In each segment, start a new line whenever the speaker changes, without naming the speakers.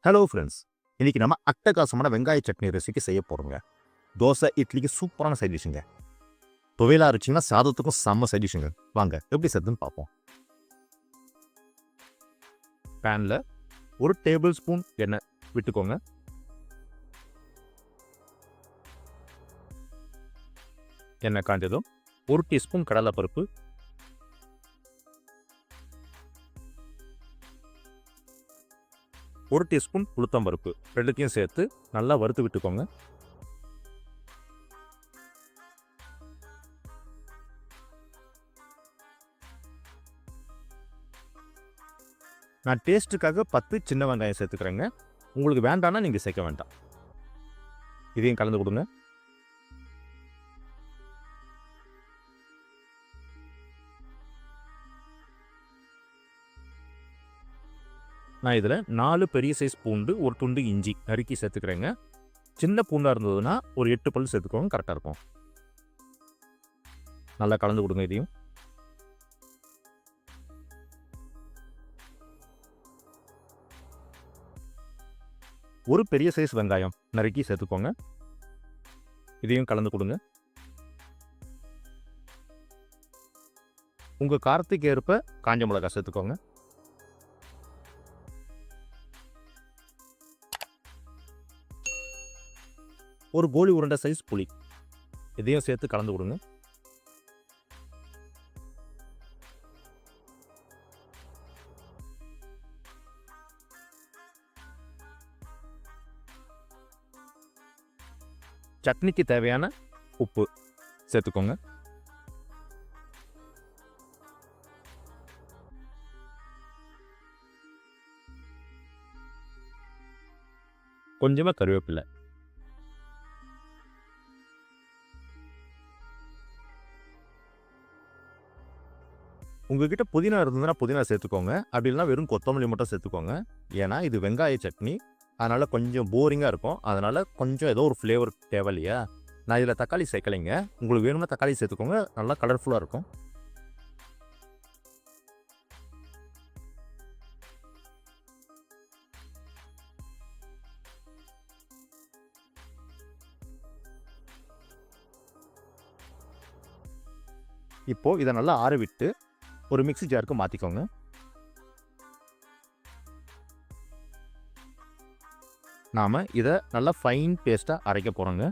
Hello friends, இன்னைக்கு நம்ம அட்டகாசமான வெங்காய சட்னி ரெசிபி செய்ய போகிறோங்க. தோசை இட்லிக்கு சூப்பரான சைட் டிஷ்ஷுங்க. துவையலாக இருந்துச்சிங்கன்னா சாதத்துக்கும் செம்ம சைட் டிஷ்ஷுங்க. வாங்க எப்படி செய்யுதுன்னு பார்ப்போம். பேனில் 1 டேபிள் ஸ்பூன் எண்ணெய் விட்டுக்கோங்க. எண்ணெய் காஞ்சதும் 1 டீஸ்பூன் கடலைப்பருப்பு, 1 டீஸ்பூன் உளுத்தம்பருப்பு ரெண்டுத்தையும் சேர்த்து நல்லா வறுத்து விட்டுக்கோங்க. நான் டேஸ்ட்டுக்காக 10 சின்ன வெங்காயம் சேர்த்துக்கிறேங்க. உங்களுக்கு வேண்டாம்னா நீங்கள் சேர்க்க வேண்டாம். இதையும் கலந்து கொடுங்க. நான் இதில் 4 பெரிய சைஸ் பூண்டு, ஒரு துண்டு இஞ்சி நறுக்கி சேர்த்துக்கிறேங்க. சின்ன பூண்டாக இருந்ததுன்னா ஒரு 8 பல் சேர்த்துக்கோங்க, கரெக்டாக இருக்கும். நல்லா கலந்து கொடுங்க. இதையும் ஒரு பெரிய சைஸ் வெங்காயம் நறுக்கி சேர்த்துக்கோங்க. இதையும் கலந்து கொடுங்க. உங்கள் காரத்துக்கு ஏற்ப காஞ்ச மிளகாய் சேர்த்துக்கோங்க. ஒரு கோலி உருண்டை சைஸ் புளி இதையும் சேர்த்து கலந்து கொடுங்க. சட்னிக்கு தேவையான உப்பு சேர்த்துக்கோங்க. கொஞ்சமாக கருவேப்பிலை. உங்ககிட்ட புதினா இருந்ததுன்னா புதினா சேர்த்துக்கோங்க. அப்படி இல்லைனா வெறும் கொத்தமல்லி மட்டும் சேர்த்துக்கோங்க. ஏன்னா இது வெங்காய சட்னி, அதனால் கொஞ்சம் போரிங்காக இருக்கும். அதனால் கொஞ்சம் ஏதோ ஒரு ஃப்ளேவர் தேவை இல்லையா? நான் இதில் தக்காளி சேர்க்கலைங்க. உங்களுக்கு வேணும்னா தக்காளி சேர்த்துக்கோங்க, நல்லா கலர்ஃபுல்லாக இருக்கும். இப்போது இதை நல்லா ஆற விட்டு ஒரு மிக்ஸி ஜாருக்கு மாற்றிக்கோங்க. நாம் இதை நல்லா ஃபைன் பேஸ்ட்டாக அரைக்க போகிறோங்க.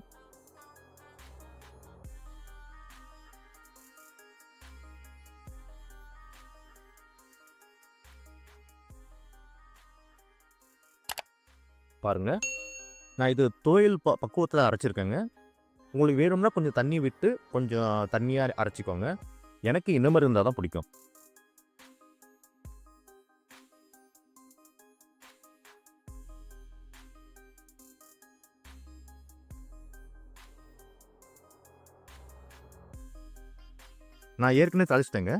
பாருங்க, நான் இது துவையல் பக்குவத்தில் அரைச்சிருக்கேங்க. உங்களுக்கு வேணும்னா கொஞ்சம் தண்ணி விட்டு கொஞ்சம் தண்ணியாக அரைச்சிக்கோங்க. எனக்கு இந்த மாதிரி இருந்தால் தான் பிடிக்கும். நான் ஏற்கனவே தாளிச்சிட்டேங்க.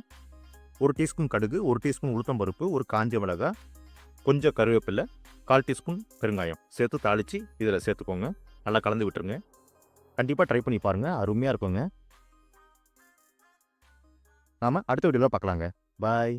1 டீஸ்பூன் கடுகு, 1 டீஸ்பூன் உளுத்தம்பருப்பு, ஒரு காஞ்ச மிளகாய், கொஞ்சம் கருவேப்பிலை, 1/4 டீஸ்பூன் பெருங்காயம் சேர்த்து தாளித்து இதில் சேர்த்துக்கோங்க. நல்லா கலந்து விட்டுருங்க. கண்டிப்பாக ட்ரை பண்ணி பாருங்கள், அருமையாக இருக்குங்க. நாம் அடுத்த வீடியோவில் பார்க்கலாங்க. பாய்.